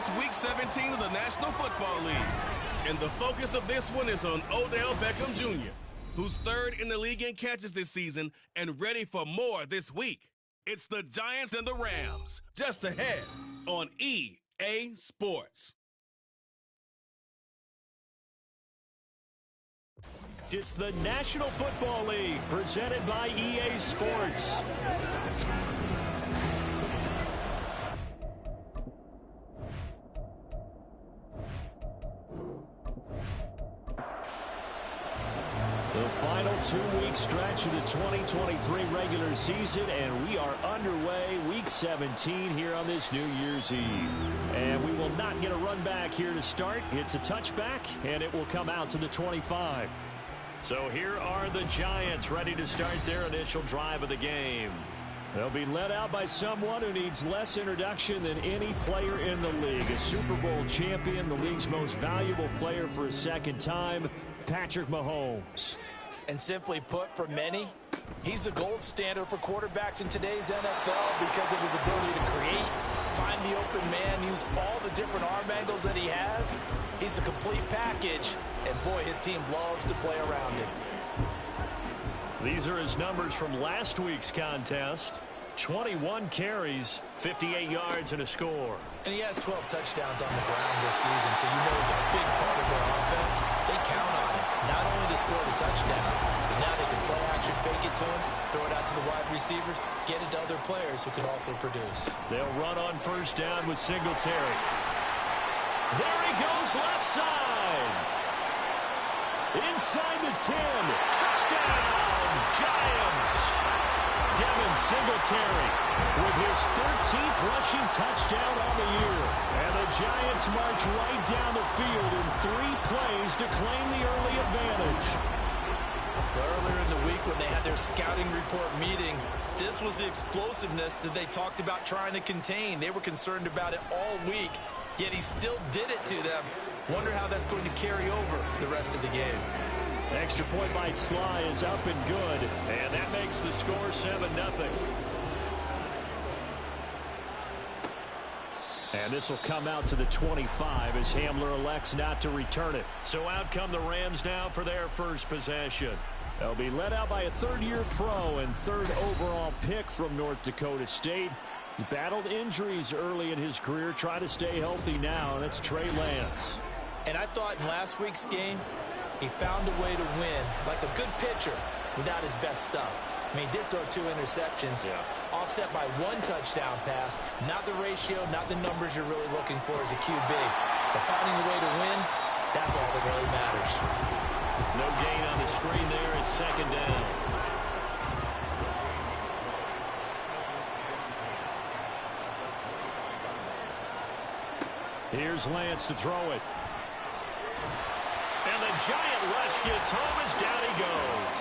It's Week 17 of the National Football League. And the focus of this one is on Odell Beckham Jr., who's third in the league in catches this season and ready for more this week. It's the Giants and the Rams, just ahead on EA Sports. It's the National Football League, presented by EA Sports. The final 2-week stretch of the 2023 regular season, and we are underway Week 17 here on this New Year's Eve. And we will not get a run back here to start. It's a touchback, and it will come out to the 25. So here are the Giants ready to start their initial drive of the game. They'll be led out by someone who needs less introduction than any player in the league. A Super Bowl champion, the league's most valuable player for a second time, Patrick Mahomes. And simply put, for many, he's the gold standard for quarterbacks in today's NFL because of his ability to create, find the open man, use all the different arm angles that he has. He's a complete package, and boy, his team loves to play around him. These are his numbers from last week's contest. 21 carries, 58 yards, and a score. And he has 12 touchdowns on the ground this season, so you know he's a big part of their offense. They count on him, not only to score the touchdowns, but now they can play action, fake it to him, throw it out to the wide receivers, get it to other players who can also produce. They'll run on first down with Singletary. There he goes, left side. Inside the 10. Touchdown, Giants. Devin Singletary with his 13th rushing touchdown on the year. And the Giants march right down the field in 3 plays to claim the early advantage. Earlier in the week when they had their scouting report meeting, this was the explosiveness that they talked about trying to contain. They were concerned about it all week, yet he still did it to them. Wonder how that's going to carry over the rest of the game. Extra point by Sly is up and good, and that makes the score 7-0. And this will come out to the 25 as Hamler elects not to return it. So out come the Rams now for their first possession. They'll be led out by a third-year pro and third overall pick from North Dakota State. He's battled injuries early in his career, trying to stay healthy now, and it's Trey Lance. And I thought in last week's game, he found a way to win like a good pitcher without his best stuff. I mean, he did throw 2 interceptions, offset by 1 touchdown pass. Not the ratio, not the numbers you're really looking for as a QB. But finding a way to win, that's all that really matters. No gain on the screen there. It's second down. Here's Lance to throw it. And the giant rush gets home as down he goes.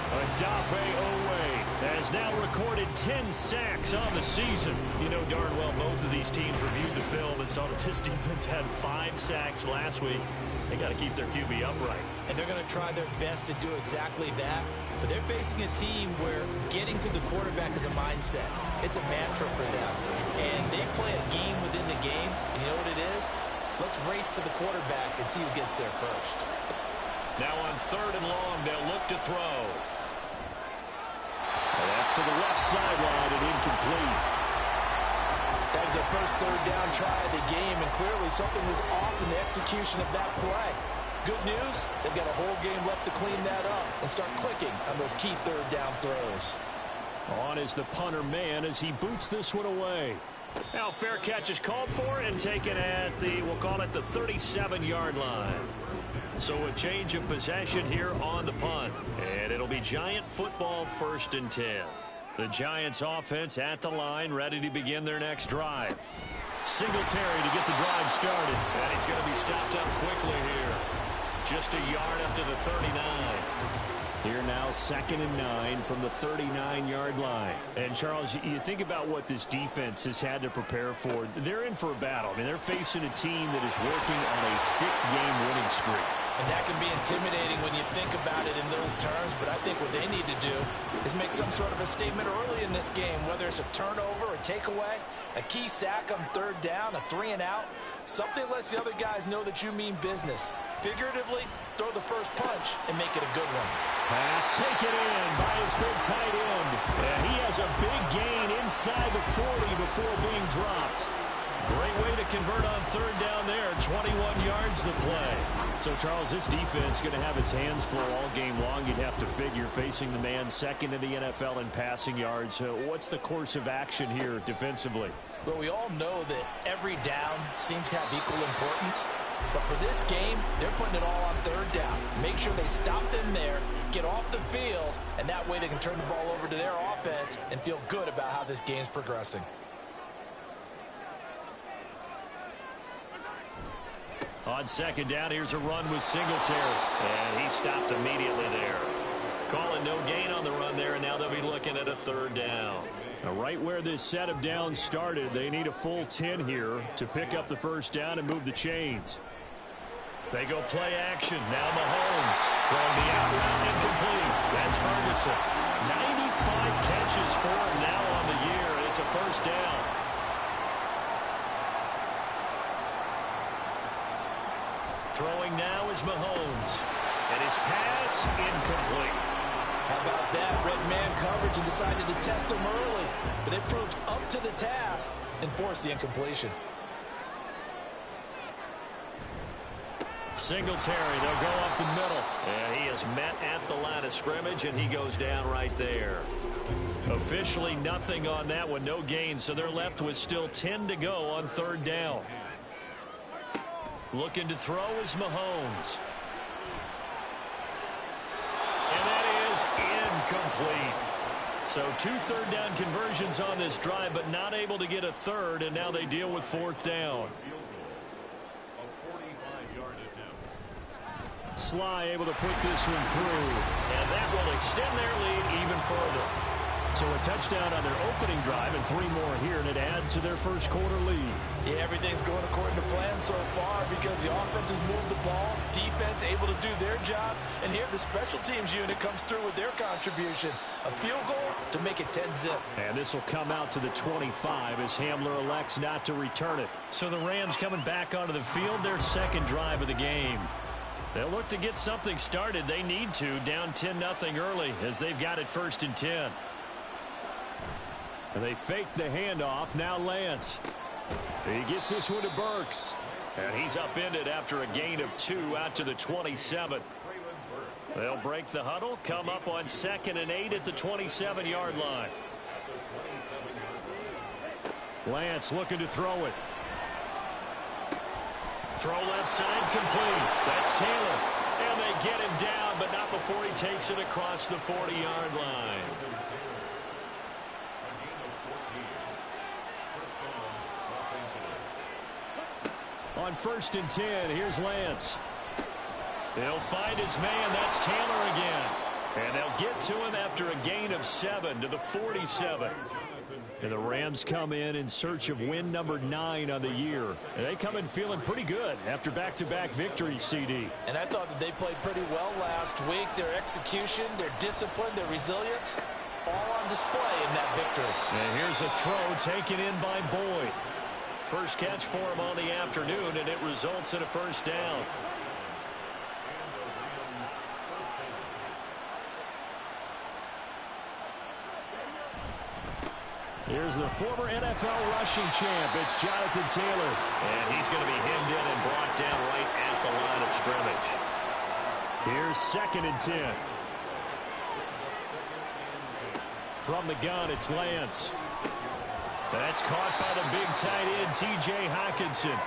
Odafe Oweh has now recorded 10 sacks on the season. You know darn well both of these teams reviewed the film and saw that this defense had 5 sacks last week. They got to keep their QB upright. And they're going to try their best to do exactly that. But they're facing a team where getting to the quarterback is a mindset. It's a mantra for them. And they play a game within the game. And you know what it is? Let's race to the quarterback and see who gets there first. Now on 3rd and long, they'll look to throw. And that's to the left sideline and incomplete. That was their first 3rd down try of the game, and clearly something was off in the execution of that play. Good news, they've got a whole game left to clean that up and start clicking on those key 3rd down throws. On is the punter man as he boots this one away. Now fair catch is called for and taken at the, we'll call it the 37-yard line. So a change of possession here on the punt. And it'll be Giant football 1st and 10. The Giants offense at the line, ready to begin their next drive. Singletary to get the drive started. And he's going to be stopped up quickly here. Just a yard up to the 39. Here now, 2nd and 9 from the 39-yard line. And, Charles, you think about what this defense has had to prepare for. They're in for a battle. I mean, they're facing a team that is working on a 6-game winning streak. And that can be intimidating when you think about it in those terms, but I think what they need to do is make some sort of a statement early in this game, whether it's a turnover, a takeaway, a key sack on third down, a 3-and-out. Something lets the other guys know that you mean business. Figuratively, throw the first punch and make it a good one. Pass taken in by his big tight end. And he has a big gain inside the 40 before being dropped. Great way to convert on third down there. 21 yards the play. So, Charles, this defense going to have its hands full all game long. You'd have to figure, facing the man second in the NFL in passing yards. What's the course of action here defensively? Well, we all know that every down seems to have equal importance. But for this game, they're putting it all on third down. Make sure they stop them there, get off the field, and that way they can turn the ball over to their offense and feel good about how this game's progressing. On second down, here's a run with Singletary. And he stopped immediately there. Calling no gain on the run there, and now they'll be looking at a third down. Now, right where this set of downs started, they need a full 10 here to pick up the first down and move the chains. They go play action. Now Mahomes throwing the out route incomplete. That's Ferguson. 95 catches for him now on the year, and it's a first down. Throwing now is Mahomes. And his pass incomplete. How about that? Red man coverage and decided to test him early. But it proved up to the task and forced the incompletion. Singletary, they'll go up the middle. And he is met at the line of scrimmage, and he goes down right there. Officially nothing on that one, no gain. So they're left with still 10 to go on third down. Looking to throw is Mahomes. And that is incomplete. So 2 third down conversions on this drive, but not able to get a third, and now they deal with fourth down. Sly able to put this one through, and that will extend their lead even further. So a touchdown on their opening drive and 3 more here, and it adds to their first quarter lead. Yeah, everything's going according to plan so far because the offense has moved the ball, defense able to do their job, and here the special teams unit comes through with their contribution. A field goal to make it 10-zip. And this will come out to the 25 as Hamler elects not to return it. So the Rams coming back onto the field, their second drive of the game. They'll look to get something started. They need to, down 10-0 early as they've got it 1st and 10. And they fake the handoff. Now Lance. He gets this one to Burks. And he's upended after a gain of 2 out to the 27. They'll break the huddle, come up on 2nd and 8 at the 27-yard line. Lance looking to throw it. Throw left side complete. That's Taylor. And they get him down, but not before he takes it across the 40-yard line. On 1st and 10, here's Lance. They'll find his man. That's Taylor again. And they'll get to him after a gain of 7 to the 47. And the Rams come in search of win number 9 on the year. And they come in feeling pretty good after back-to-back victories, CD. And I thought that they played pretty well last week. Their execution, their discipline, their resilience, all on display in that victory. And here's a throw taken in by Boyd. First catch for him on the afternoon, and it results in a first down. Here's the former NFL rushing champ. It's Jonathan Taylor. And he's going to be hemmed in and brought down right at the line of scrimmage. Here's 2nd and 10. From the gun, it's Lance. That's caught by the big tight end, T.J. Hockenson.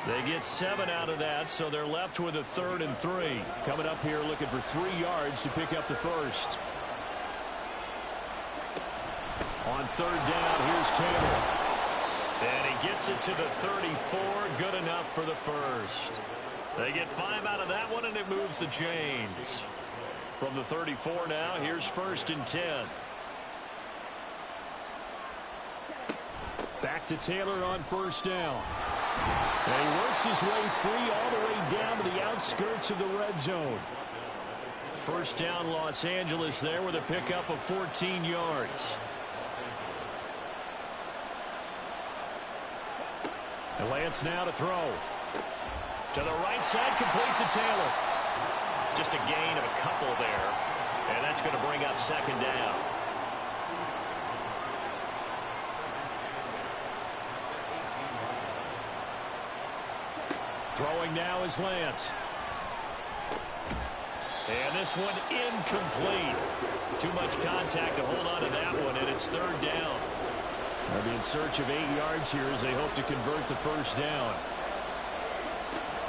They get 7 out of that, so they're left with a 3rd and 3. Coming up here looking for 3 yards to pick up the first. On 3rd down, here's Taylor. And he gets it to the 34. Good enough for the first. They get 5 out of that one, and it moves the chains. From the 34 now, here's 1st and 10. Back to Taylor on 1st down. And he works his way free all the way down to the outskirts of the red zone. First down, Los Angeles there with a pickup of 14 yards. And Lance now to throw. To the right side, complete to Taylor. Just a gain of a couple there. And that's going to bring up second down. Throwing now is Lance. And this one incomplete. Too much contact to hold on to that one, and it's third down. They'll be in search of 8 yards here as they hope to convert the first down.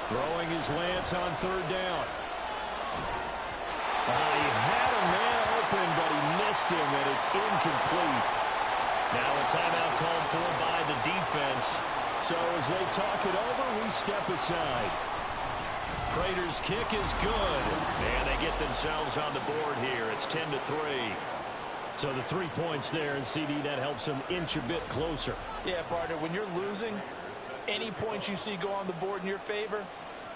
Throwing is Lance on third down. He had a man open, but he missed him, and it's incomplete. Now a timeout called for by the defense. So as they talk it over, we step aside. Prater's kick is good, and they get themselves on the board here. It's 10-3. So the 3 points there, and CD, that helps them inch a bit closer. Yeah, partner, when you're losing, any points you see go on the board in your favor,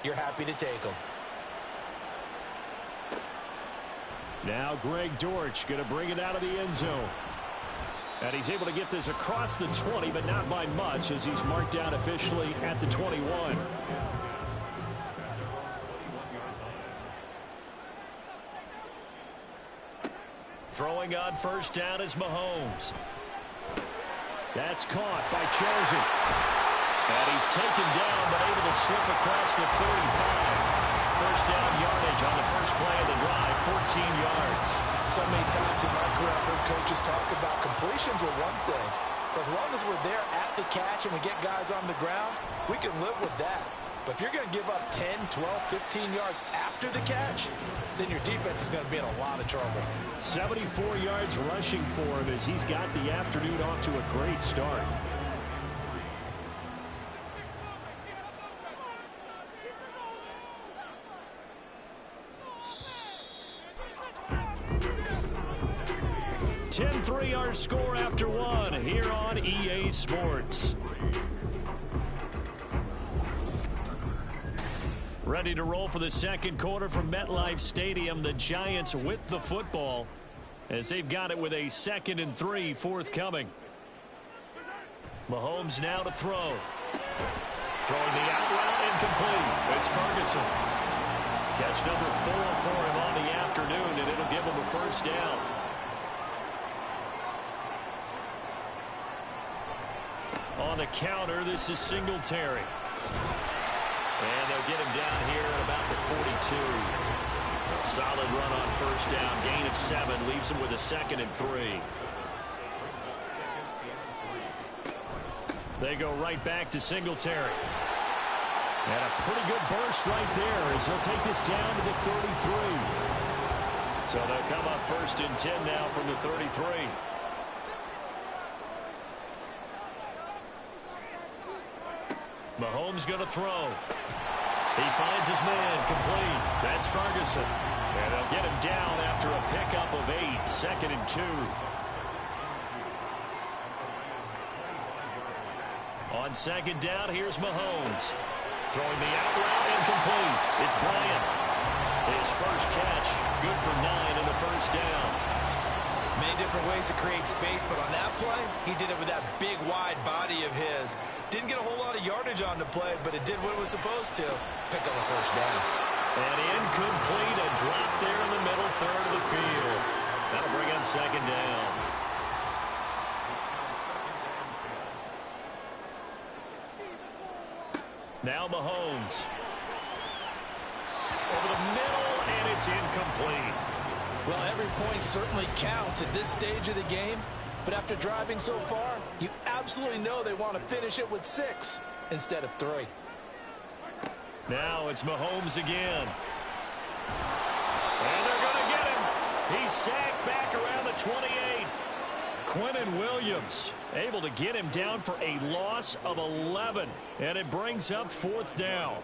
you're happy to take them. Now Greg Dortch going to bring it out of the end zone. And he's able to get this across the 20, but not by much, as he's marked down officially at the 21. Throwing on first down is Mahomes. That's caught by Chosen. And he's taken down, but able to slip across the 35. First down yardage on the first play of the drive, 14 yards. So many times in my career, I've heard coaches talk about completions are one thing. But as long as we're there at the catch and we get guys on the ground, we can live with that. But if you're going to give up 10, 12, 15 yards after the catch, then your defense is going to be in a lot of trouble. 74 yards rushing for him as he's got the afternoon off to a great start. (10-3) our score after one here on EA Sports. Ready to roll for the second quarter from MetLife Stadium. The Giants with the football as they've got it with a 2nd and 3 forthcoming. Mahomes now to throw. Throwing the out route incomplete. It's Ferguson. Catch number 4 for him on the afternoon, and it'll give him a first down. On the counter, this is Singletary. And they'll get him down here at about the 42. A solid run on first down. Gain of 7 leaves him with a 2nd and 3. They go right back to Singletary. And a pretty good burst right there as he'll take this down to the 33. So they'll come up 1st and 10 now from the 33. Mahomes going to throw. He finds his man complete. That's Ferguson. And they'll get him down after a pickup of 8. 2nd and 2. On 2nd down, here's Mahomes. Throwing the out route incomplete. It's Bryant. His first catch. Good for 9 in the first down. Many different ways to create space, but on that play, he did it with that big, wide body of his. Didn't get a whole lot of yardage on the play, but it did what it was supposed to. Pick up a first down. And incomplete, a drop there in the middle third of the field. That'll bring up 2nd down. Now Mahomes. Over the middle, and it's incomplete. Well, every point certainly counts at this stage of the game, but after driving so far, you absolutely know they want to finish it with 6 instead of 3. Now it's Mahomes again. And they're going to get him. He's sacked back around the 28. Quinnen Williams able to get him down for a loss of 11, and it brings up 4th down.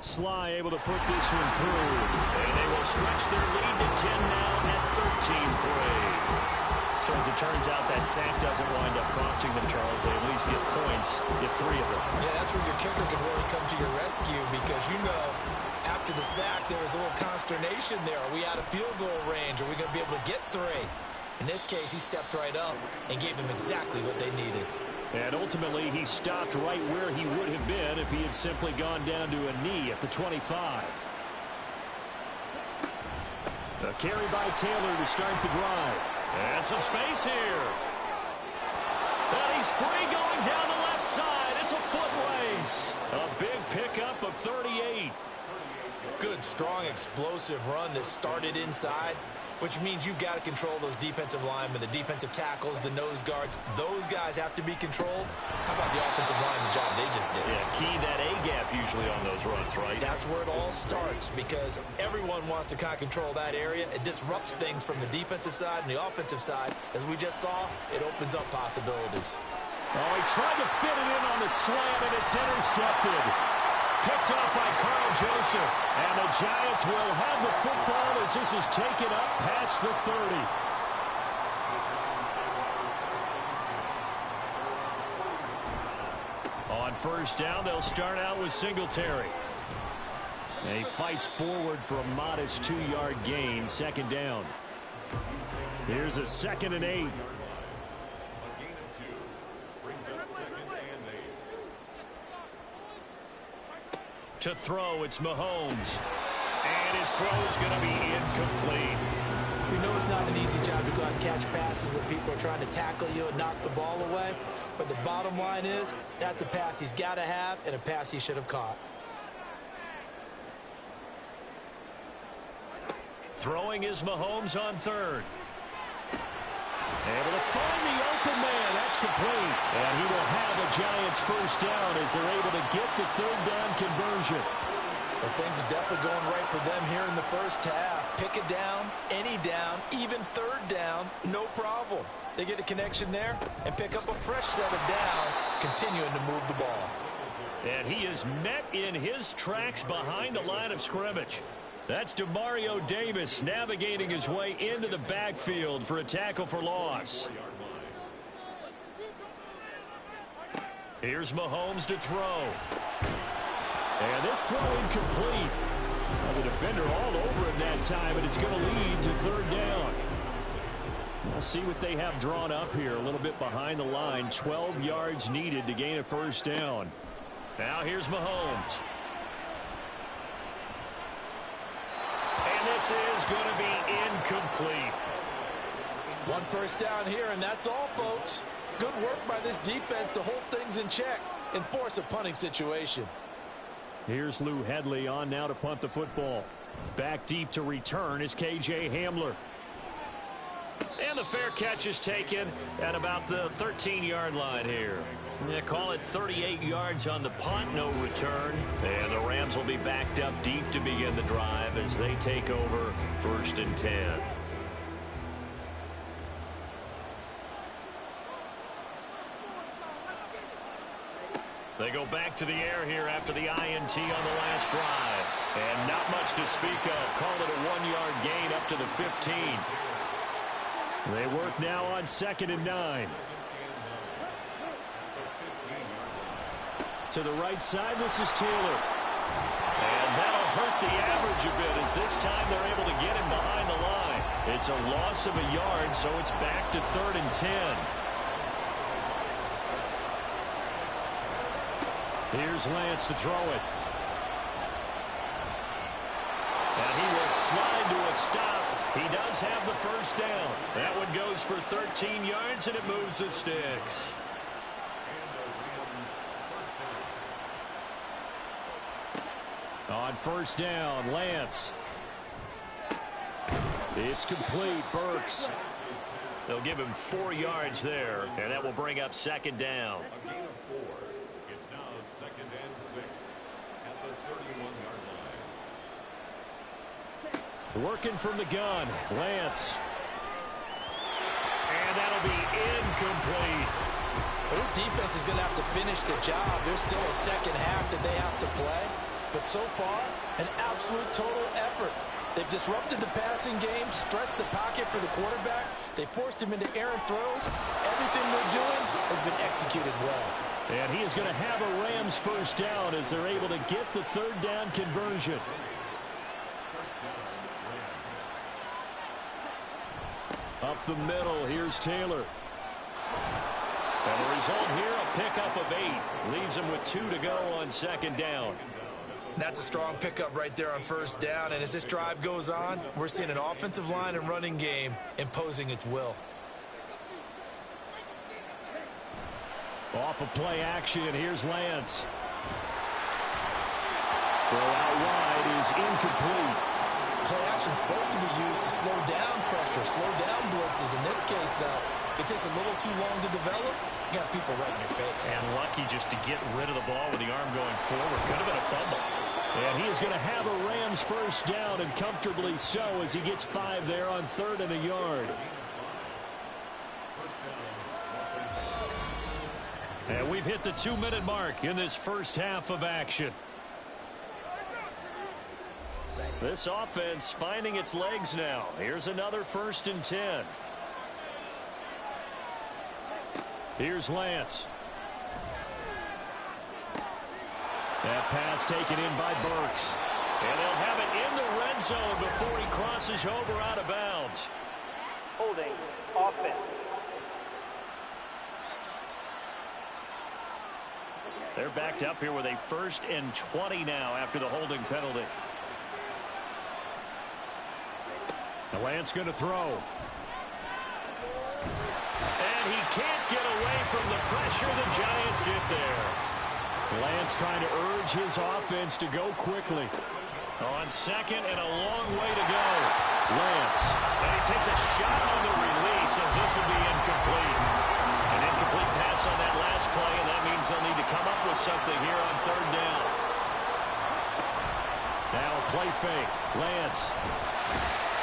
Sly able to put this one through. And they will stretch their lead to 10 now at 13-3. So as it turns out, that sack doesn't wind up costing them, Charles. They at least get points, get 3 of them. Yeah, that's where your kicker can really come to your rescue because, you know, after the sack, there was a little consternation there. Are we out of field goal range? Are we going to be able to get 3? In this case, he stepped right up and gave them exactly what they needed. And ultimately, he stopped right where he would have been if he had simply gone down to a knee at the 25. A carry by Taylor to start the drive. And some space here. And he's free going down the left side. It's a foot race. A big pickup of 38. Good, strong, explosive run that started inside, which means you've got to control those defensive linemen, the defensive tackles, the nose guards. Those guys have to be controlled. How about the offensive line, the job they just did? Yeah, key that A-gap usually on those runs, right? That's where it all starts because everyone wants to kind of control that area. It disrupts things from the defensive side and the offensive side. As we just saw, it opens up possibilities. Oh, he tried to fit it in on the slant, and it's intercepted. Picked up by Carl Joseph. And the Giants will have the football as this is taken up past the 30. On first down, they'll start out with Singletary. And he fights forward for a modest 2-yard gain, second down. Here's a 2nd and 8. To throw, it's Mahomes. And his throw is going to be incomplete. We know it's not an easy job to go out and catch passes when people are trying to tackle you and knock the ball away. But the bottom line is, that's a pass he's got to have and a pass he should have caught. Throwing is Mahomes on 3rd. Able to find the open man. That's complete. And he will have a Giants first down as they're able to get the 3rd down conversion. But things are definitely going right for them here in the first half. Pick it down, any down, even 3rd down, no problem. They get a connection there and pick up a fresh set of downs, continuing to move the ball. And he is met in his tracks behind the line of scrimmage. That's Demario Davis navigating his way into the backfield for a tackle for loss. Here's Mahomes to throw. And this throw incomplete. Well, the defender all over him that time, and it's going to lead to 3rd down. We'll see what they have drawn up here. A little bit behind the line. 12 yards needed to gain a first down. Now here's Mahomes. And this is going to be incomplete. 1 first down here, and that's all, folks. Good work by this defense to hold things in check and force a punting situation. Here's Lou Hedley on now to punt the football. Back deep to return is K.J. Hamler. And the fair catch is taken at about the 13-yard line here. They call it 38 yards on the punt, no return. And the Rams will be backed up deep to begin the drive as they take over 1st and 10. They go back to the air here after the INT on the last drive. And not much to speak of. Call it a 1-yard gain up to the 15. They work now on 2nd and 9. To the right side, this is Taylor. And that'll hurt the average a bit as this time they're able to get him behind the line. It's a loss of a yard, so it's back to 3rd and 10. Here's Lance to throw it. And he will slide to a stop. He does have the first down. That one goes for 13 yards, and it moves the sticks. On first down, Lance. It's complete. Burks. They'll give him 4 yards there, and that will bring up 2nd down. Working from the gun, Lance. And that'll be incomplete. Well, this defense is going to have to finish the job. There's still a second half that they have to play. But so far, an absolute total effort. They've disrupted the passing game, stressed the pocket for the quarterback. They forced him into errant throws. Everything they're doing has been executed well. And he is going to have a Rams first down as they're able to get the third down conversion. Up the middle, here's Taylor. And the result here, a pickup of 8. Leaves him with 2 to go on second down. That's a strong pickup right there on first down. And as this drive goes on, we're seeing an offensive line and running game imposing its will. Off of play action, here's Lance. Throw out wide is incomplete. Play action is supposed to be used to slow down pressure, slow down blitzes. In this case, though, if it takes a little too long to develop, you got people right in your face. And lucky just to get rid of the ball with the arm going forward. Could have been a fumble. And he is going to have a Rams first down, and comfortably so, as he gets 5 there on 3rd and a yard. And we've hit the 2-minute mark in this first half of action. This offense finding its legs now. Here's another 1st and 10. Here's Lance. That pass taken in by Burks. And they'll have it in the red zone before he crosses over out of bounds. Holding offense. They're backed up here with a 1st and 20 now after the holding penalty. Now Lance going to throw. And he can't get away from the pressure. The Giants get there. Lance trying to urge his offense to go quickly. On 2nd and a long way to go. Lance. And he takes a shot on the release as this will be incomplete. An incomplete pass on that last play, and that means they'll need to come up with something here on 3rd down. Now a play fake. Lance.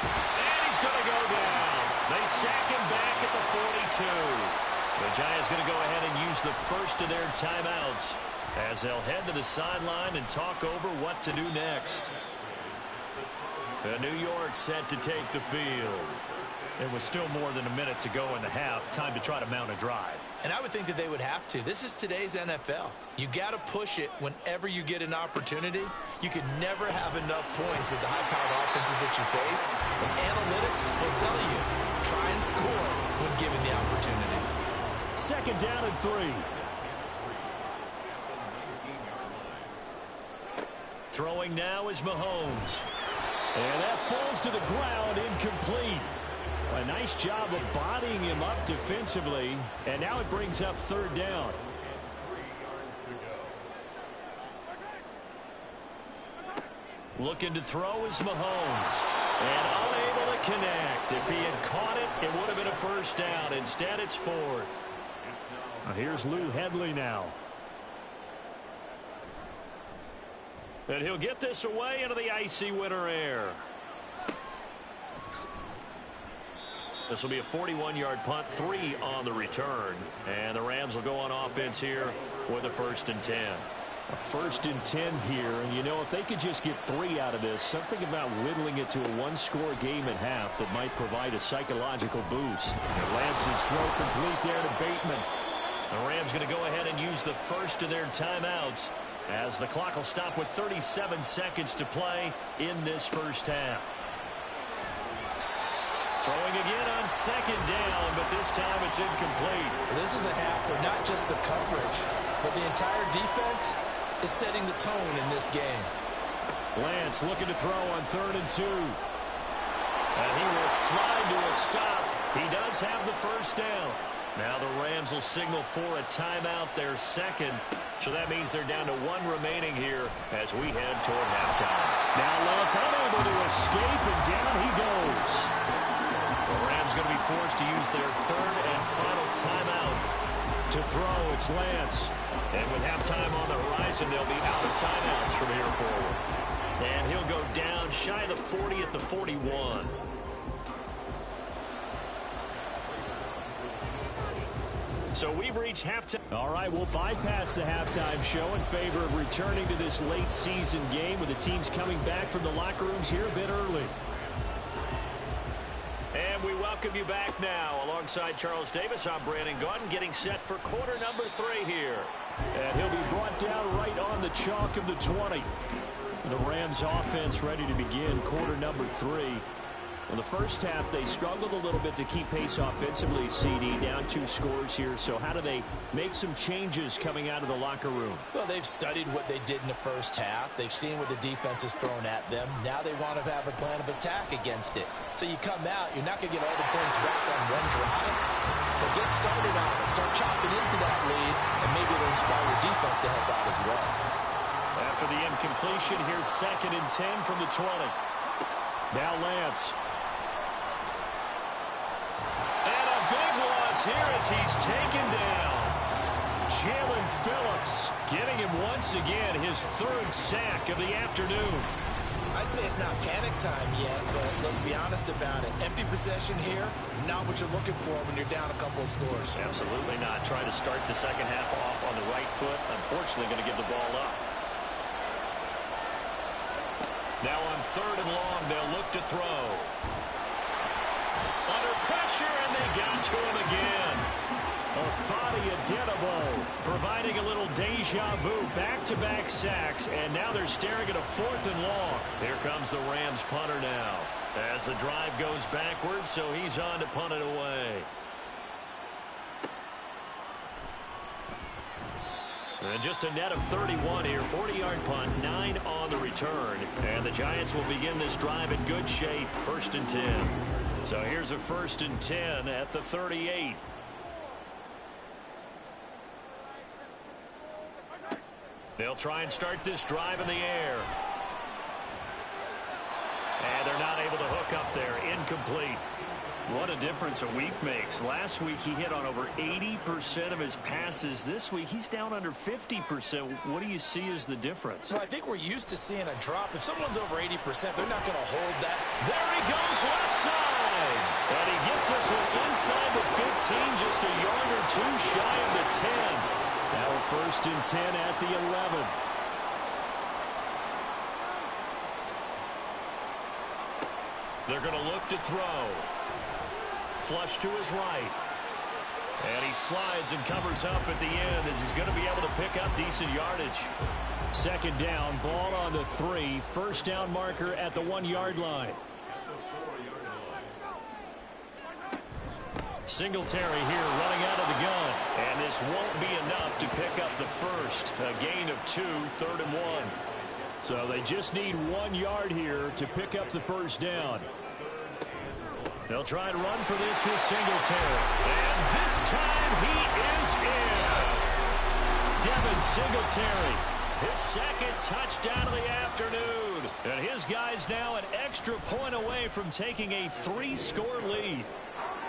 And he's going to go down. They sack him back at the 42. The Giants going to go ahead and use the first of their timeouts as they'll head to the sideline and talk over what to do next. The New York set to take the field. It was still more than a minute to go in the half. Time to try to mount a drive. And I would think that they would have to. This is today's NFL. You got to push it whenever you get an opportunity. You can never have enough points with the high-powered offenses that you face. And analytics will tell you, try and score when given the opportunity. 2nd down and 3. Throwing now is Mahomes. And that falls to the ground, incomplete. A nice job of bodying him up defensively. And now it brings up 3rd down. Looking to throw is Mahomes. And unable to connect. If he had caught it, it would have been a first down. Instead, it's 4th. Here's Lou Hedley now. And he'll get this away into the icy winter air. This will be a 41-yard punt, 3 on the return. And the Rams will go on offense here with a 1st and 10. A 1st and 10 here. And, you know, if they could just get 3 out of this, something about whittling it to a 1-score game at half that might provide a psychological boost. And Lance's throw complete there to Bateman. The Rams going to go ahead and use the first of their timeouts as the clock will stop with 37 seconds to play in this first half. Throwing again on 2nd down, but this time it's incomplete. This is a half where not just the coverage, but the entire defense is setting the tone in this game. Lance looking to throw on 3rd and 2. And he will slide to a stop. He does have the first down. Now the Rams will signal for a timeout, their 2nd. So that means they're down to 1 remaining here as we head toward halftime. Now Lance unable to escape, and down he goes. The Rams going to be forced to use their 3rd and final timeout. To throw, it's Lance. And with halftime on the horizon, they'll be out of timeouts from here forward. And he'll go down shy of the 40 at the 41. So we've reached halftime. All right, we'll bypass the halftime show in favor of returning to this late season game with the teams coming back from the locker rooms here a bit early. And we welcome you back now. Alongside Charles Davis, I'm Brandon Gaudin, getting set for quarter number 3 here. And he'll be brought down right on the chalk of the 20. The Rams offense ready to begin quarter number 3. In the first half, they struggled a little bit to keep pace offensively, CD, down 2 scores here. So how do they make some changes coming out of the locker room? Well, they've studied what they did in the first half. They've seen what the defense has thrown at them. Now they want to have a plan of attack against it. So you come out, you're not going to get all the points back on one drive. But get started on it. Start chopping into that lead, and maybe it'll inspire your defense to help out as well. After the incompletion, here's 2nd and 10 from the 20. Now Lance. Here as he's taken down. Jalen Phillips getting him once again his 3rd sack of the afternoon. I'd say it's not panic time yet, but let's be honest about it. Empty possession here, not what you're looking for when you're down a couple of scores. Absolutely not. Trying to start the second half off on the right foot. Unfortunately going to give the ball up. Now on 3rd and long, they'll look to throw. Under pressure, and they got to him again. Ifeadi Odenigbo providing a little deja vu. Back-to-back sacks, and now they're staring at a 4th and long. Here comes the Rams punter now. As the drive goes backwards, so he's on to punt it away. And just a net of 31 here. 40-yard punt, 9 on the return. And the Giants will begin this drive in good shape. 1st and 10. So here's a 1st and 10 at the 38. They'll try and start this drive in the air. And they're not able to hook up there. Incomplete. What a difference a week makes. Last week he hit on over 80% of his passes. This week he's down under 50%. What do you see as the difference? Well, I think we're used to seeing a drop. If someone's over 80%, they're not going to hold that. There he goes, left side. And he gets this one inside the 15, just a yard or 2 shy of the 10. Now a 1st and 10 at the 11. They're going to look to throw. Flush to his right. And he slides and covers up at the end as he's going to be able to pick up decent yardage. 2nd down, ball on the 3. 1st down marker at the 1-yard line. Singletary here running out of the gun. And this won't be enough to pick up the 1st. A gain of 2, 3rd and 1. So they just need 1 yard here to pick up the 1st down. They'll try and run for this with Singletary. And this time he is in. Devin Singletary, his 2nd touchdown of the afternoon. And his guy's now an extra point away from taking a 3-score lead.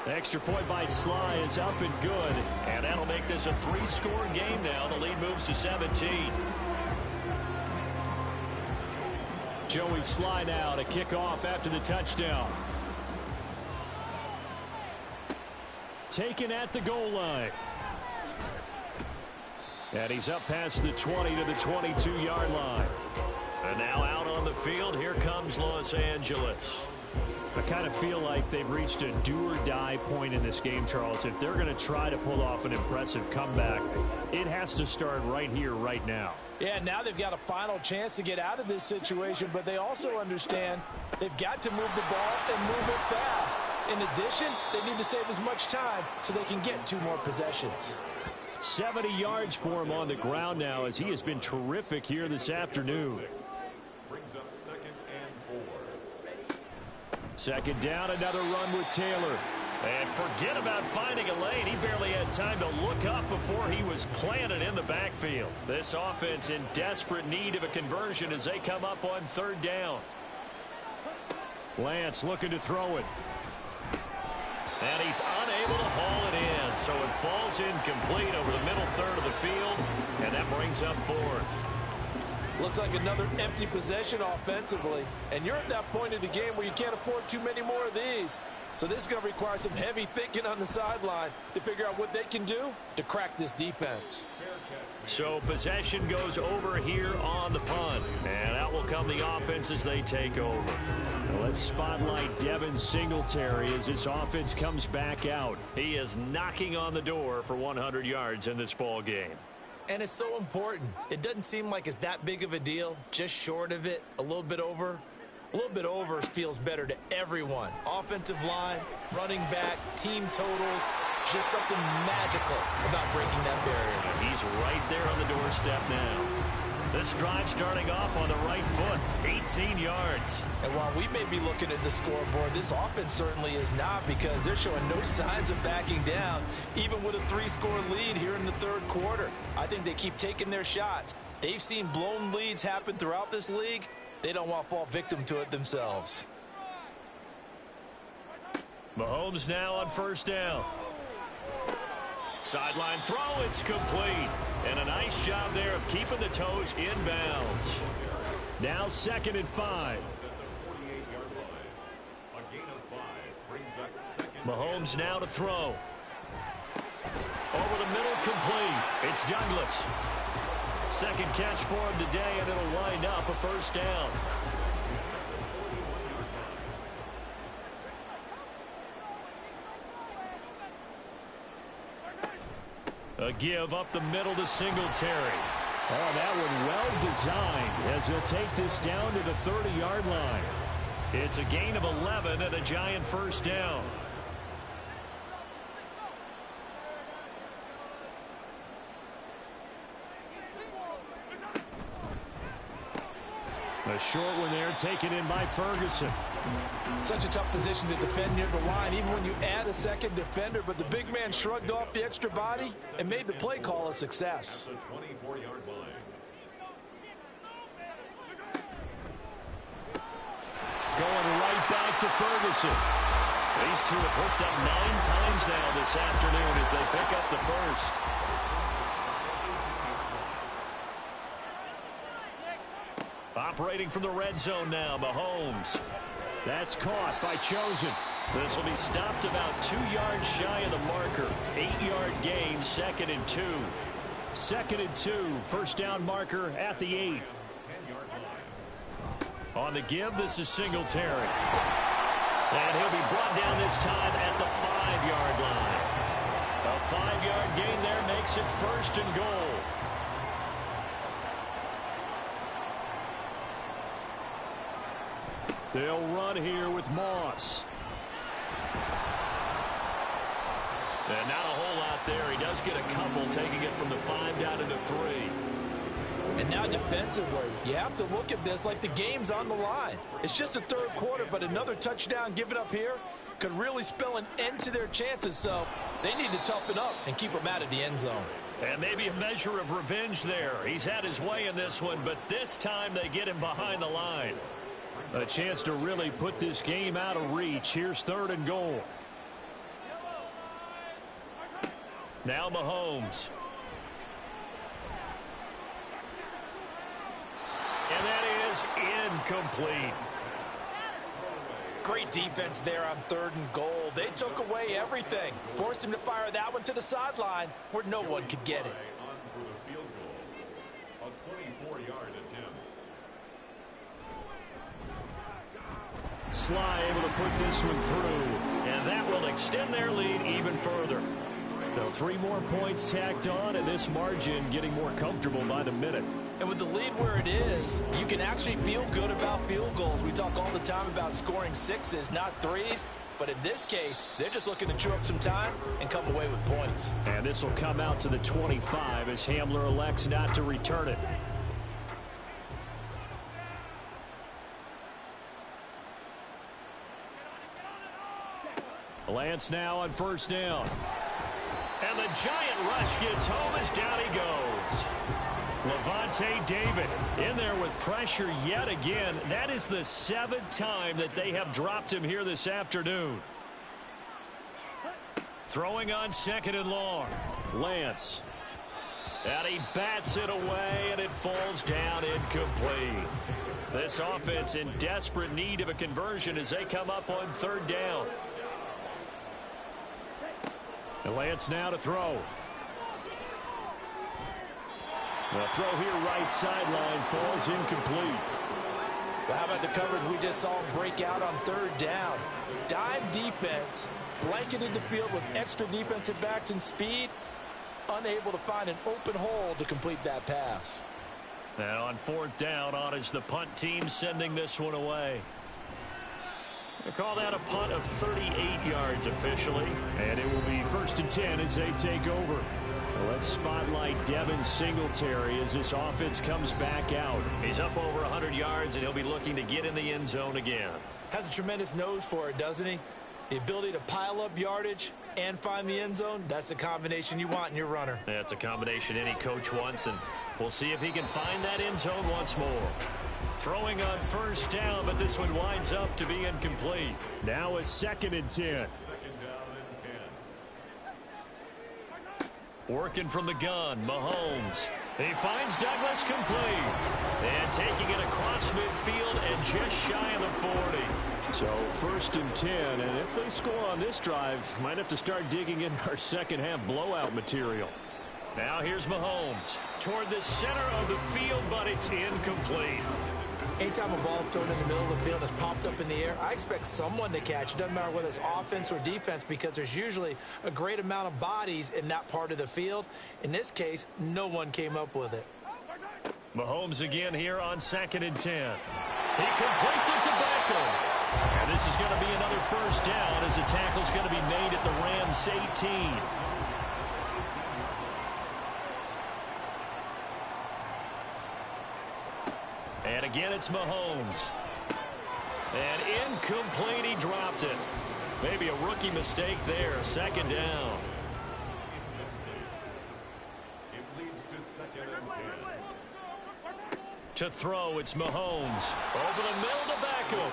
The extra point by Sly is up and good. And that'll make this a 3-score game now. The lead moves to 17. Joey Sly now to kick off after the touchdown. Taken at the goal line. And he's up past the 20 to the 22-yard line. And now out on the field, here comes Los Angeles. I kind of feel like they've reached a do-or-die point in this game, Charles. If they're going to try to pull off an impressive comeback, it has to start right here, right now. Yeah, now they've got a final chance to get out of this situation, but they also understand they've got to move the ball and move it fast. In addition, they need to save as much time so they can get 2 more possessions. 70 yards for him on the ground now as he has been terrific here this afternoon. Brings up 2nd and 4. 2nd down, another run with Taylor. And forget about finding a lane. He barely had time to look up before he was planted in the backfield. This offense in desperate need of a conversion as they come up on 3rd down. Lance looking to throw it. And he's unable to haul it in. So it falls incomplete over the middle 3rd of the field. And that brings up 4th. Looks like another empty possession offensively. And you're at that point of the game where you can't afford too many more of these. So this is going to require some heavy thinking on the sideline to figure out what they can do to crack this defense. So possession goes over here on the punt. And out will come the offense as they take over. Now let's spotlight Devin Singletary as this offense comes back out. He is knocking on the door for 100 yards in this ball game. And it's so important. It doesn't seem like it's that big of a deal. Just short of it, a little bit over. A little bit over feels better to everyone. Offensive line, running back, team totals, just something magical about breaking that barrier. And he's right there on the doorstep now. This drive starting off on the right foot, 18 yards. And while we may be looking at the scoreboard, this offense certainly is not, because they're showing no signs of backing down, even with a 3-score lead here in the third quarter. I think they keep taking their shots. They've seen blown leads happen throughout this league. They don't want to fall victim to it themselves. Mahomes now on first down. Sideline throw, it's complete. And a nice job there of keeping the toes inbounds. Now 2nd and 5. Mahomes now to throw. Over the middle, complete. It's Douglas. Second catch for him today, and it'll wind up a first down. A give up the middle to Singletary. Oh, that one well designed as he'll take this down to the 30-yard line. It's a gain of 11 and a giant first down. A short one there, taken in by Ferguson. Such a tough position to defend near the line, even when you add a second defender. But the big man shrugged off the extra body and made the play call a success. Going right back to Ferguson. These two have hooked up 9 times now this afternoon as they pick up the first. Operating from the red zone now, Mahomes. That's caught by Chosen. This will be stopped about 2 yards shy of the marker. 8-yard gain, 2nd and 2. 2nd and 2, first down marker at the 8. On the give, this is Singletary. And he'll be brought down this time at the 5-yard line. A 5-yard gain there makes it 1st and goal. They'll run here with Moss. And not a whole lot there. He does get a couple, taking it from the 5 down to the 3. And now defensively, you have to look at this like the game's on the line. It's just the third quarter, but another touchdown given up here could really spell an end to their chances. So they need to toughen up and keep them out of the end zone. And maybe a measure of revenge there. He's had his way in this one, but this time they get him behind the line. A chance to really put this game out of reach. Here's 3rd and goal. Now Mahomes. And that is incomplete. Great defense there on 3rd and goal. They took away everything. Forced him to fire that one to the sideline where no one could get it. Sly able to put this one through, and that will extend their lead even further. Now 3 more points tacked on, and this margin getting more comfortable by the minute. And with the lead where it is, you can actually feel good about field goals. We talk all the time about scoring 6s, not 3s. But in this case, they're just looking to chew up some time and come away with points. And this will come out to the 25 as Hamler elects not to return it. Lance now on first down. And the giant rush gets home as down he goes. Levante David in there with pressure yet again. That is the 7th time that they have dropped him here this afternoon. Throwing on 2nd and long. Lance. And he bats it away, and it falls down incomplete. This offense in desperate need of a conversion as they come up on third down. And Lance now to throw. The throw here right sideline falls incomplete. Well, how about the coverage we just saw break out on third down? Dime defense, blanketed the field with extra defensive backs and speed, unable to find an open hole to complete that pass. And on fourth down, on is the punt team sending this one away. They call that a punt of 38 yards officially. And it will be 1st and 10 as they take over. Well, let's spotlight Devin Singletary as this offense comes back out. He's up over 100 yards, and he'll be looking to get in the end zone again. Has a tremendous nose for it, doesn't he? The ability to pile up yardage and find the end zone, that's the combination you want in your runner. That's a combination any coach wants, and we'll see if he can find that end zone once more. Throwing on first down, but this one winds up to be incomplete. Now a 2nd and 10. Second down and 10. Working from the gun, Mahomes. He finds Douglas complete. And taking it across midfield and just shy of the 40. So 1st and 10, and if they score on this drive, might have to start digging in our second half blowout material. Now here's Mahomes toward the center of the field, but it's incomplete. Anytime a ball's thrown in the middle of the field and is popped up in the air, I expect someone to catch. It doesn't matter whether it's offense or defense, because there's usually a great amount of bodies in that part of the field. In this case, no one came up with it. Mahomes again here on 2nd and 10. He completes it to Beckham. And this is going to be another first down as the tackle's going to be made at the Rams 18. And again, it's Mahomes. And incomplete, he dropped it. Maybe a rookie mistake there, 2nd down. It leads to 2nd and 10. To throw, it's Mahomes. Over the middle to Beckham.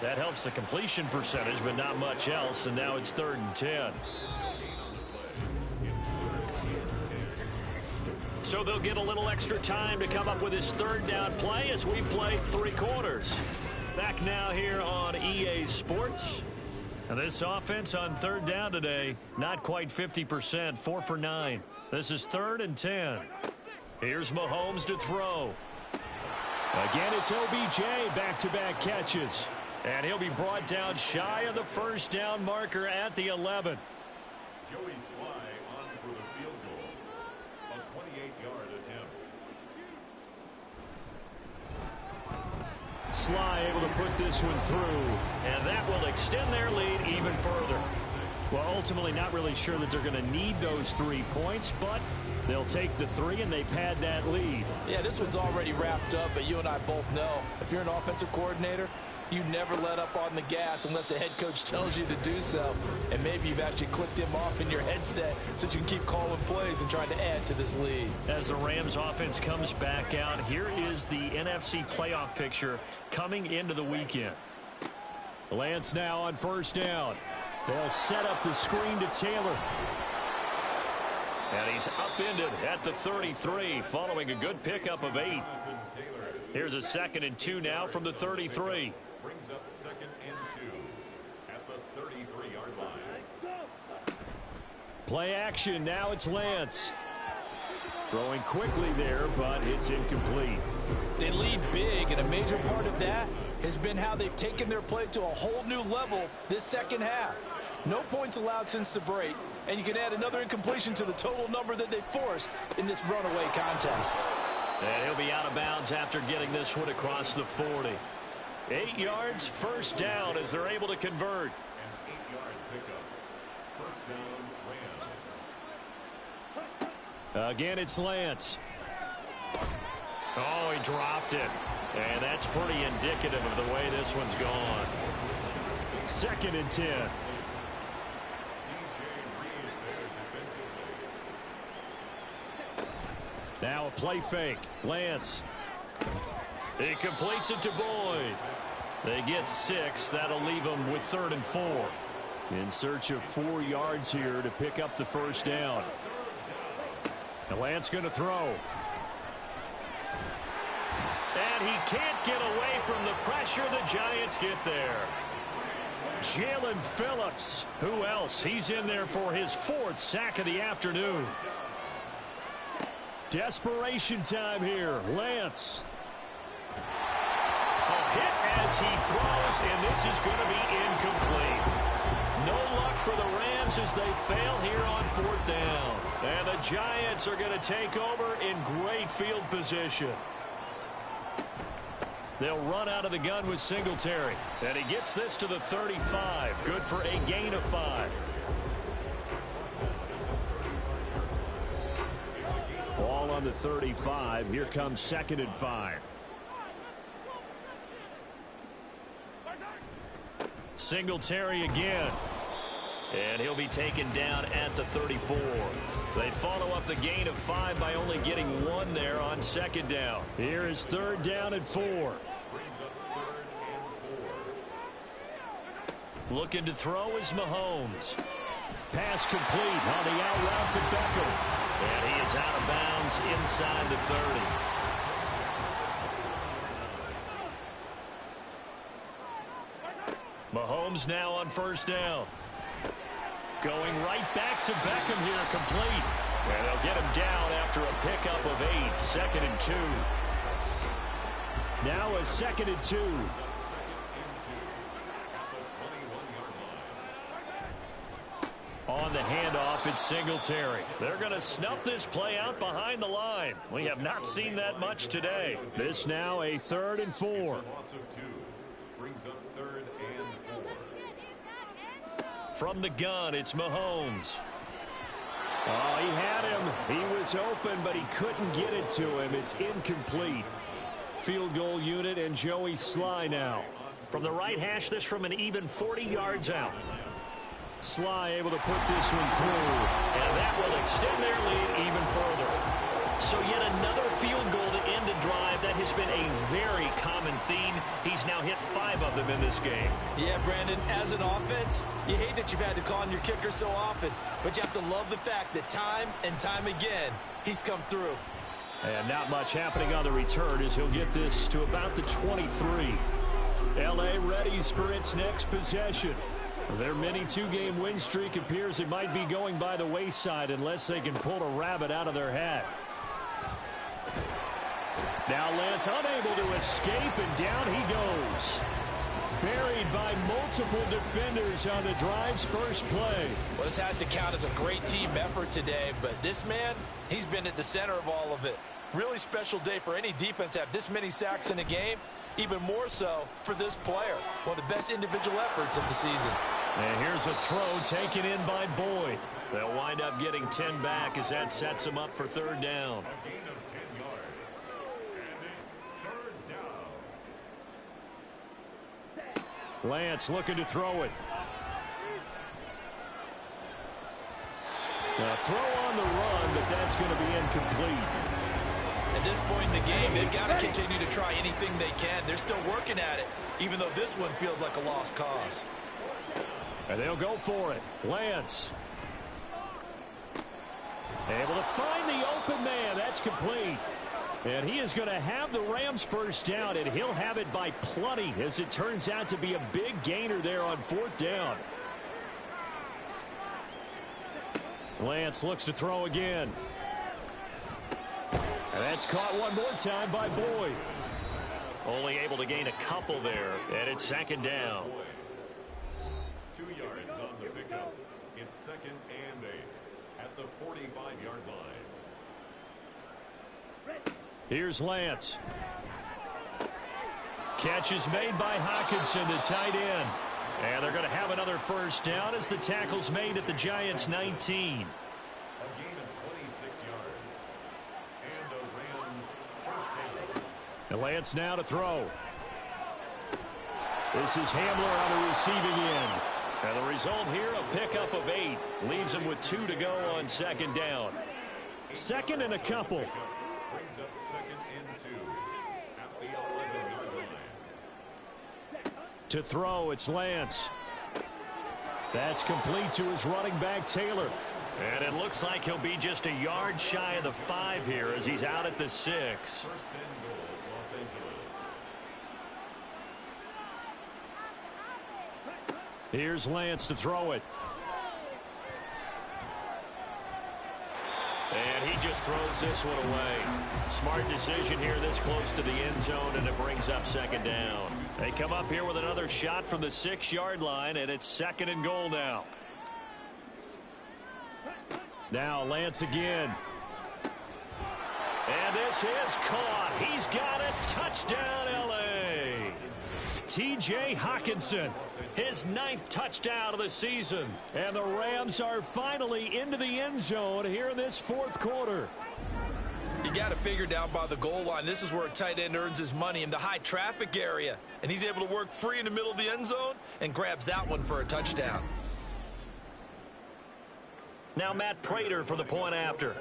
That helps the completion percentage, but not much else, and now it's 3rd and 10. So they'll get a little extra time to come up with his 3rd down play as we played 3 quarters. Back now here on EA Sports. And this offense on 3rd down today, not quite 50%, 4 for 9. This is 3rd and 10. Here's Mahomes to throw. Again, it's OBJ, back-to-back catches. And he'll be brought down shy of the first down marker at the 11. Joey Sly on for the field goal. A 28-yard attempt. Sly able to put this one through, and that will extend their lead even further. Well, ultimately not really sure that they're going to need those 3 points, but they'll take the 3 and they pad that lead. Yeah, this one's already wrapped up, but you and I both know if you're an offensive coordinator, you never let up on the gas unless the head coach tells you to do so. And maybe you've actually clicked him off in your headset so you can keep calling plays and trying to add to this lead. As the Rams offense comes back out, here is the NFC playoff picture coming into the weekend. Lance now on first down. They'll set up the screen to Taylor. And he's upended at the 33 following a good pickup of 8. Here's a 2nd and 2 now from the 33. Brings up 2nd and 2 at the 33-yard line. Play action. Now it's Lance. Throwing quickly there, but it's incomplete. They lead big, and a major part of that has been how they've taken their play to a whole new level this second half. No points allowed since the break, and you can add another incompletion to the total number that they forced in this runaway contest. And he'll be out of bounds after getting this one across the 40. 8 yards, first down as they're able to convert. An 8-yard pickup. First down, Rams. Again, it's Lance. Oh, he dropped it. And that's pretty indicative of the way this one's gone. 2nd and 10. Now a play fake. Lance. He completes it to Boyd. They get 6. That'll leave them with 3rd and 4. In search of 4 yards here to pick up the first down. And Lance going to throw. And he can't get away from the pressure. The Giants get there. Jalen Phillips. Who else? He's in there for his 4th sack of the afternoon. Desperation time here. Lance. A hit as he throws, and this is going to be incomplete. No luck for the Rams as they fail here on 4th down. And the Giants are going to take over in great field position. They'll run out of the gun with Singletary. And he gets this to the 35. Good for a gain of 5. Ball on the 35. Here comes 2nd and 5. Singletary again. And he'll be taken down at the 34. They follow up the gain of 5 by only getting 1 there on 2nd down. Here is 3rd down and 4. Looking to throw is Mahomes. Pass complete on the out route to Beckham. And he is out of bounds inside the 30. Mahomes now on 1st down. Going right back to Beckham here, complete. And they'll get him down after a pickup of 8. 2nd and 2. Now a 2nd and 2. On the handoff, it's Singletary. They're going to snuff this play out behind the line. We have not seen that much today. This now a 3rd and 4. Loss of 2 brings up 3rd and 4. From the gun, it's Mahomes. Oh, he had him. He was open, but he couldn't get it to him. It's incomplete. Field goal unit and Joey Sly now. From the right hash, this from an even 40 yards out. Sly able to put this one through. And that will extend their lead even further. So yet another field goal to end a drive. That has been a very common theme. He's now hit 5 of them in this game. Yeah, Brandon, as an offense, you hate that you've had to call on your kicker so often, but you have to love the fact that time and time again, he's come through. And not much happening on the return as he'll get this to about the 23. L.A. readies for its next possession. Their mini 2-game win streak appears it might be going by the wayside unless they can pull a rabbit out of their hat. Now Lance unable to escape, and down he goes. Buried by multiple defenders on the drive's first play. Well, this has to count as a great team effort today, but this man, he's been at the center of all of it. Really special day for any defense to have this many sacks in a game. Even more so for this player. One of the best individual efforts of the season. And here's a throw taken in by Boyd. They'll wind up getting 10 back as that sets them up for 3rd down. A gain of 10 yards. And it's 3rd down. Lance looking to throw it. A throw on the run, but that's going to be incomplete. At this point in the game, they've got to continue to try anything they can. They're still working at it, even though this one feels like a lost cause. And they'll go for it. Lance. Able to find the open man. That's complete. And he is going to have the Rams 1st down, and he'll have it by plenty, as it turns out to be a big gainer there on 4th down. Lance looks to throw again. And that's caught one more time by Boyd. Only able to gain a couple there, and it's 2nd down. 2 yards on the pickup. It's 2nd and 8 at the 45-yard line. Here's Lance. Catch is made by Hockenson, the tight end. And they're going to have another 1st down as the tackle's made at the Giants' 19. A gain of 26 yards. And a Rams 1st down. And Lance now to throw. This is Hamler on the receiving end. And the result here, a pickup of 8. Leaves him with 2 to go on 2nd down. 2nd and a couple. Brings up 2nd and 2 at the 11-yard line. To throw, it's Lance. That's complete to his running back, Taylor. And it looks like he'll be just a yard shy of the 5 here as he's out at the 6. First and goal, Los Angeles. Here's Lance to throw it. And he just throws this one away. Smart decision here this close to the end zone, and it brings up 2nd down. They come up here with another shot from the 6-yard line, and it's 2nd and goal now. Now Lance again. And this is caught. He's got it. Touchdown, L.A. T.J. Hockenson, his 9th touchdown of the season. And the Rams are finally into the end zone here in this 4th quarter. You got to figure down by the goal line. This is where a tight end earns his money, in the high traffic area. And he's able to work free in the middle of the end zone and grabs that one for a touchdown. Now Matt Prater for the point after.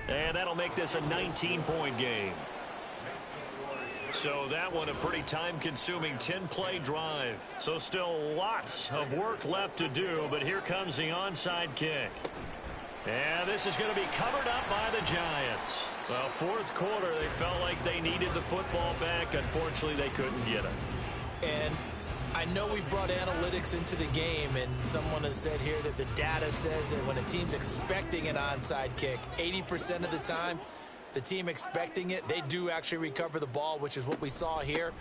And that'll make this a 19-point game. So that one a pretty time-consuming 10-play drive. So still lots of work left to do, but here comes the onside kick. And this is going to be covered up by the Giants. Well, 4th quarter, they felt like they needed the football back. Unfortunately, they couldn't get it. And I know we've brought analytics into the game, and someone has said here that the data says that when a team's expecting an onside kick, 80% of the time, the team expecting it, they do actually recover the ball, which is what we saw here.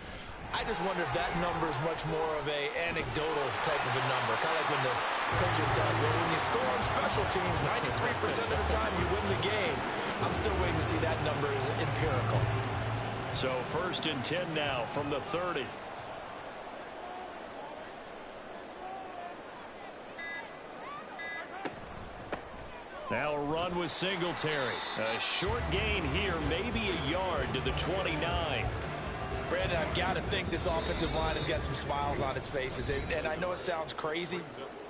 I just wonder if that number is much more of a anecdotal type of a number, kind of like when the coaches tell us, well, when you score on special teams, 93% of the time you win the game. I'm still waiting to see that number is empirical. So 1st and 10 now from the 30. Now a run with Singletary. A short gain here, maybe a yard to the 29. Brandon, I've got to think this offensive line has got some smiles on its faces. And I know it sounds crazy,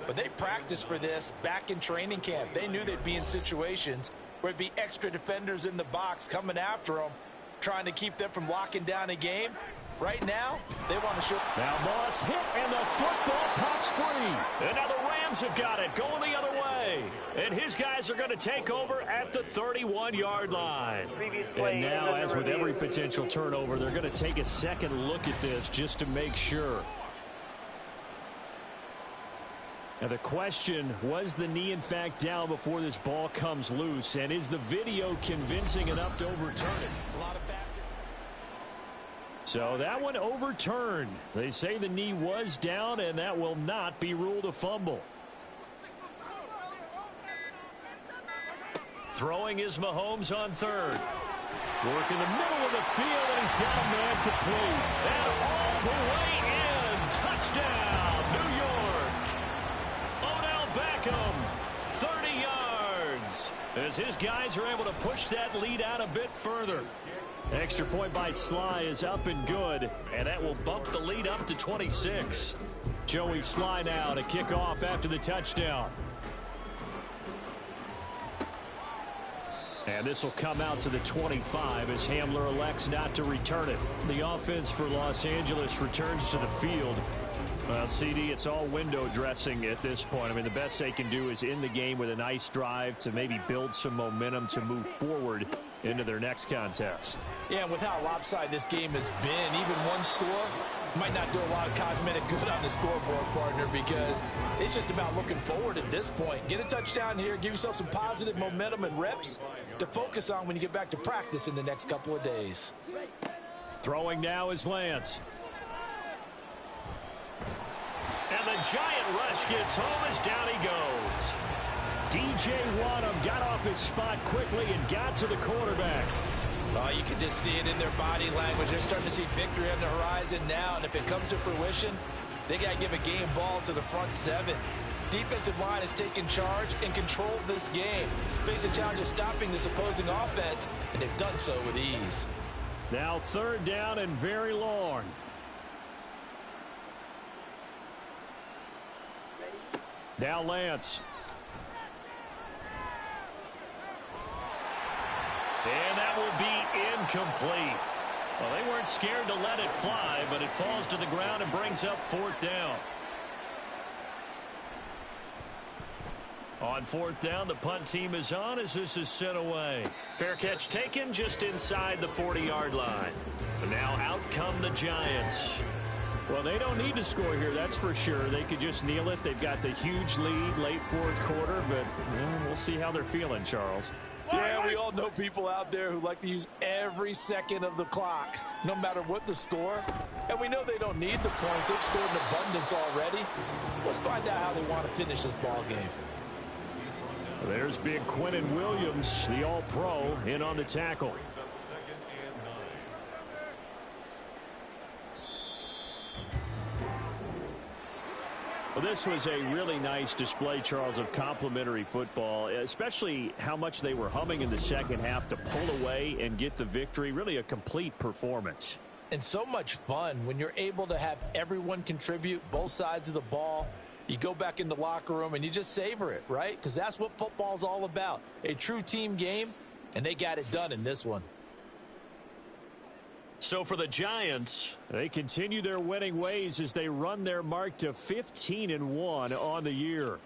but they practiced for this back in training camp. They knew they'd be in situations where it'd be extra defenders in the box coming after them, trying to keep them from locking down a game. Right now, they want to show. Now Moss hit, and the football pops free. And now the Rams have got it, going the other way. And his guys are going to take over at the 31-yard line. And now, as with every potential turnover, they're going to take a second look at this just to make sure. Now the question, was the knee in fact down before this ball comes loose? And is the video convincing enough to overturn it? A lot of factors. So that one overturned. They say the knee was down, and that will not be ruled a fumble. Throwing is Mahomes on 3rd. Work in the middle of the field, and he's got a man complete. And all the way in. Touchdown, New York. Odell Beckham, 30 yards. As his guys are able to push that lead out a bit further. Extra point by Sly is up and good, and that will bump the lead up to 26. Joey Sly now to kick off after the touchdown. And this will come out to the 25 as Hamler elects not to return it. The offense for Los Angeles returns to the field. Well, CD, it's all window dressing at this point. I mean, the best they can do is end the game with a nice drive to maybe build some momentum to move forward into their next contest. Yeah, and with how lopsided this game has been, even one score might not do a lot of cosmetic good on the scoreboard, partner, because it's just about looking forward at this point. Get a touchdown here, give yourself some positive momentum and reps to focus on when you get back to practice in the next couple of days. Throwing now is Lance. And the giant rush gets home as down he goes. DJ Wadham got off his spot quickly and got to the quarterback. You can just see it in their body language. They're starting to see victory on the horizon now, and if it comes to fruition, they got to give a game ball to the front 7. Defensive line has taken charge and controlled this game. Face a challenge of stopping this opposing offense, and they've done so with ease. Now 3rd down and very long. Now Lance. And that will be incomplete. Well, they weren't scared to let it fly, but it falls to the ground and brings up 4th down. On 4th down, the punt team is on as this is sent away. Fair catch taken just inside the 40-yard line. And now out come the Giants. Well, they don't need to score here, that's for sure. They could just kneel it. They've got the huge lead late 4th quarter, but we'll see how they're feeling, Charles. Yeah, we all know people out there who like to use every second of the clock, no matter what the score. And we know they don't need the points. They've scored in abundance already. Let's find out how they want to finish this ball game. There's big Quinnen Williams, the All-Pro, in on the tackle. Brings up 2nd and 9. Well, this was a really nice display, Charles, of complimentary football, especially how much they were humming in the second half to pull away and get the victory. Really a complete performance. And so much fun when you're able to have everyone contribute, both sides of the ball. You go back in the locker room and you just savor it, right? Because that's what football's all about. A true team game, and they got it done in this one. So for the Giants, they continue their winning ways as they run their mark to 15-1 on the year.